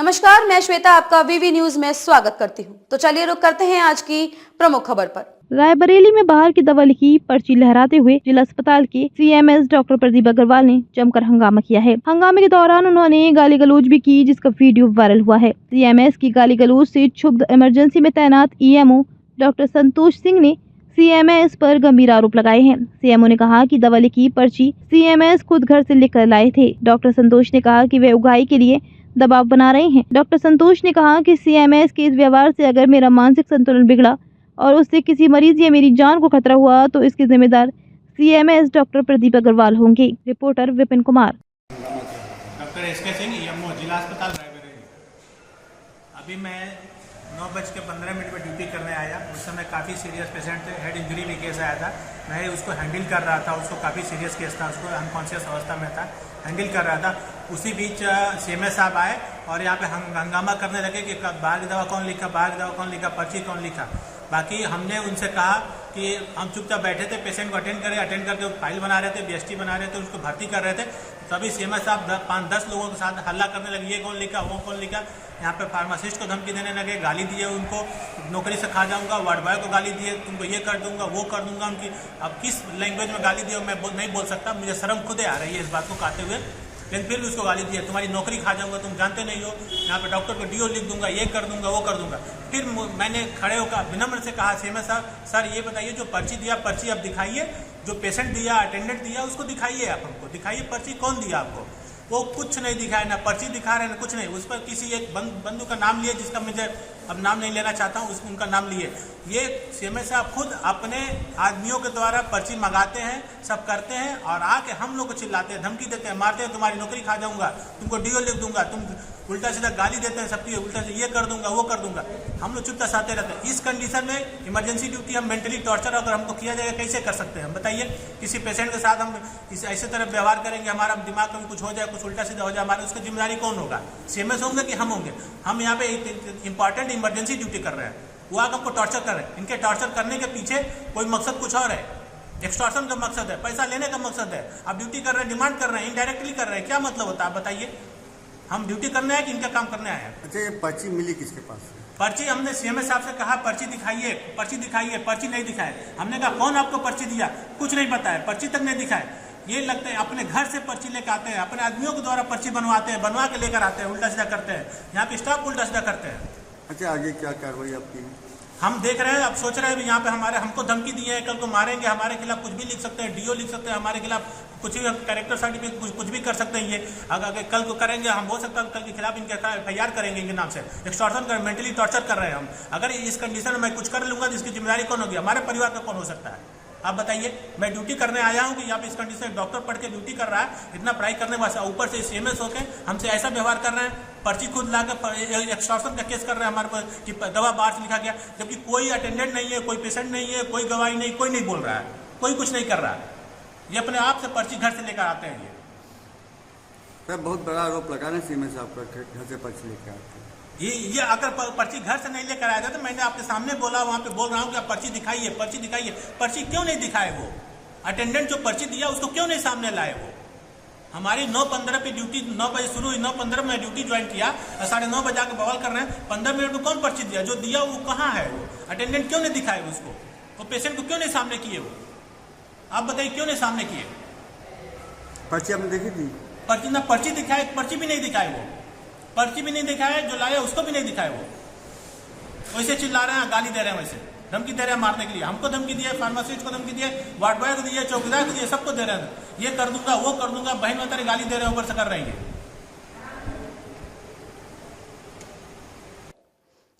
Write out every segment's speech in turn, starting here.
नमस्कार, मैं श्वेता आपका वीवी न्यूज में स्वागत करती हूं। तो चलिए रुक करते हैं आज की प्रमुख खबर पर। रायबरेली में बाहर की दवा लिखी पर्ची लहराते हुए जिला अस्पताल के सीएमएस डॉक्टर प्रदीप अग्रवाल ने जमकर हंगामा किया है। हंगामे के दौरान उन्होंने गाली गलौज भी की, जिसका वीडियो वायरल हुआ है। सीएमएस की गाली गलौज से क्षुब्ध इमरजेंसी में तैनात ईएमओ डॉक्टर संतोष सिंह ने सीएमएस पर गंभीर आरोप लगाए हैं। सीएमओ ने कहा कि दवा लिखी पर्ची सीएमएस खुद घर से लिखकर लाए थे। डॉक्टर संतोष ने कहा कि वे उगाही के लिए दबाव बना रहे हैं। डॉक्टर संतोष ने कहा कि सीएमएस के इस व्यवहार से अगर मेरा मानसिक संतुलन बिगड़ा और उससे किसी मरीज या मेरी जान को खतरा हुआ तो इसके जिम्मेदार सीएमएस डॉक्टर प्रदीप अग्रवाल होंगे। Reporter Vipin Kumar. Doctor SK Singh, EMO जिला अस्पताल रायबरेली। अभी मैं 9:15 पर ड्यूटी करने आया। उस समय काफ़ी सीरियस पेशेंट थे, हेड इंजरी में केस आया था। मैं उसको हैंडल कर रहा था। उसको काफ़ी सीरियस केस था, उसको अनकॉन्शियस अवस्था में था, हैंडल कर रहा था। उसी बीच सीएमएस साहब आए और यहाँ पे हंगामा करने लगे कि बाहर की दवा कौन लिखा, बाहर की दवा कौन लिखा, पर्ची कौन लिखा। बाकी हमने उनसे कहा कि हम चुपचाप बैठे थे, पेशेंट को अटेंड करके फाइल बना रहे थे, बीएसटी बना रहे थे, उसको भर्ती कर रहे थे। तभी सीएमएस साहब 5-10 लोगों के साथ हल्ला करने लगे, ये कौन लिखा, वो कौन लिखा। यहाँ पे फार्मासिस्ट को धमकी देने लगे, गाली दिए, उनको नौकरी से खा जाऊंगा, वार्ड बॉय को गाली दिए, तुमको ये कर दूंगा, वो कर दूंगा। उनकी अब किस लैंग्वेज में गाली दिए मैं नहीं बोल सकता, मुझे शर्म खुद आ रही है इस बात को कहते हुए। लेकिन फिर भी उसको गाली दी है, तुम्हारी नौकरी खा जाऊंगा, तुम जानते नहीं हो, यहाँ पे डॉक्टर को डीओ लिख दूंगा, ये कर दूंगा, वो कर दूंगा। फिर मैंने खड़े होकर विनम्र से कहा सीएमएस साहब, सर ये बताइए जो पर्ची दिया, पर्ची आप दिखाइए, जो पेशेंट दिया, अटेंडेंट दिया, उसको दिखाइए, आप हमको दिखाइए पर्ची कौन दिया आपको। वो कुछ नहीं दिखाया, ना पर्ची दिखा रहे हैं, कुछ नहीं। उस पर किसी एक बंधु का नाम लिए, जिसका मुझे अब नाम नहीं लेना चाहता हूँ, उनका नाम लिए। ये सीएमएस साहब खुद अपने आदमियों के द्वारा पर्ची मंगाते हैं, सब करते हैं और आके हम लोग को चिल्लाते हैं, धमकी देते हैं, मारते हैं, तुम्हारी नौकरी खा जाऊंगा, तुमको डीओ लिख दूंगा, तुम उल्टा सीधा गाली देते हैं सबकी, उल्टा से ये कर दूंगा, वो कर दूंगा। हम लोग चुपचाप साथे रहते हैं। इस कंडीशन में इमरजेंसी ड्यूटी हम मेंटली टॉर्चर अगर हमको किया जाएगा, कैसे कर सकते हैं हम बताइए। किसी पेशेंट के साथ हम इस ऐसे तरह व्यवहार करेंगे, हमारा दिमाग में कुछ हो जाए, कुछ उल्टा सीधा हो जाए, हमारी उसकी जिम्मेदारी कौन होगा? सीएमएस होंगे कि हम होंगे? हम यहाँ पे इंपॉर्टेंट इमरजेंसी ड्यूटी कर रहे हैं, वो आग हमको टॉर्चर कर रहे हैं। इनके टॉर्चर करने के पीछे कोई मकसद कुछ और है, एक्सटॉर्शन का मकसद है, पैसा लेने का मकसद है। आप ड्यूटी कर रहे हैं, डिमांड कर रहे हैं, इनडायरेक्टली कर रहे हैं, क्या मतलब होता है आप बताइए। हम ड्यूटी करने आए कि इनका काम करने आए हैं? अच्छा, ये पर्ची मिली किसके पास? पर्ची हमने सीएमएस साहब से कहा पर्ची दिखाइए, पर्ची दिखाइए, पर्ची नहीं दिखाए। हमने कहा कौन आपको पर्ची दिया, कुछ नहीं पता है, पर्ची तक नहीं दिखाए। ये लगता है अपने घर से पर्ची लेकर आते हैं, अपने आदमियों के द्वारा पर्ची बनवाते हैं, बनवा के लेकर आते हैं, उल्टा सीधा करते हैं। यहाँ पे स्टाफ उल्टा सीधा करते हैं। अच्छा, आगे क्या कार्रवाई आपकी? हम देख रहे हैं, अब सोच रहे हैं यहाँ पे हमको धमकी दी है, कल को मारेंगे, हमारे खिलाफ कुछ भी लिख सकते हैं, डीओ लिख सकते हैं, हमारे खिलाफ कुछ भी कैरेक्टर सर्टिफिकेट कुछ भी कर सकते हैं। ये अगर कल को करेंगे, हम हो सकता है कल के खिलाफ इनके एफआईआर करेंगे, इनके नाम से एक्सटॉर्शन कर, मेंटली टॉर्चर कर रहे हैं हम। अगर इस कंडीशन में मैं कुछ कर लूंगा तो इसकी जिम्मेदारी कौन होगी? हमारे परिवार का कौन हो सकता है? आप बताइए। मैं ड्यूटी करने आया हूँ कि यहाँ पे इस कंडीशन में डॉक्टर पढ़ के ड्यूटी कर रहा है, इतना पढ़ाई करने वाला, ऊपर से सीएमएस होकर हमसे ऐसा व्यवहार कर रहे हैं, पर्ची खुद लाकर एक्सटॉर्शन का केस कर रहे हैं हमारे पर कि दवा बाहर से लिखा गया, जबकि कोई अटेंडेंट नहीं है, कोई पेशेंट नहीं है, कोई गवाही नहीं, कोई नहीं बोल रहा है, कोई कुछ नहीं कर रहा है। ये अपने आप से पर्ची घर से लेकर आते हैं। सर, बहुत बड़ा आरोप लगा रहे सीएमएस साहब पर, घर से पर्ची लेकर आते हैं। ये अगर पर्ची घर से नहीं लेकर आया था तो मैंने आपके सामने बोला, वहां पे बोल रहा हूँ कि आप पर्ची दिखाइए, पर्ची दिखाइए। पर्ची क्यों नहीं दिखाए? वो अटेंडेंट जो पर्ची दिया उसको क्यों नहीं सामने लाए? वो हमारी 9:15 पे ड्यूटी, 9 बजे शुरू हुई, 9:15 में ड्यूटी ज्वाइन किया और 9:30 बजे आकर बवाल कर रहे हैं। 15 मिनट में कौन पर्ची दिया? जो दिया वो कहाँ है? वो अटेंडेंट क्यों नहीं दिखाए उसको? वो पेशेंट को क्यों नहीं सामने किए? वो आप बताइए क्यों नहीं सामने किए? पर्ची आपने देखी थी? पर्ची ना, पर्ची दिखाए, पर्ची भी नहीं दिखाए, वो पर्ची भी नहीं दिखाए, जो लाया उसको भी नहीं दिखाए। वो वैसे चिल्ला रहे हैं, गाली दे रहे हैं, वैसे धमकी दे रहे हैं मारने के लिए। हमको धमकी दिए, फार्मासिस्ट को धमकी दिए, वार्ड बॉय को दिए, चौकीदार को दिए, सबको दे रहे हैं, ये कर दूंगा, वो कर दूंगा। बहन बेचारे गाली दे रहे हैं, ऊपर से कर रहे हैं।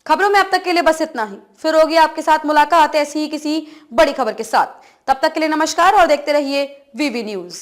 खबरों में अब तक के लिए बस इतना ही। फिर होगी आपके साथ मुलाकात ऐसी ही किसी बड़ी खबर के साथ। तब तक के लिए नमस्कार और देखते रहिए वीवी न्यूज।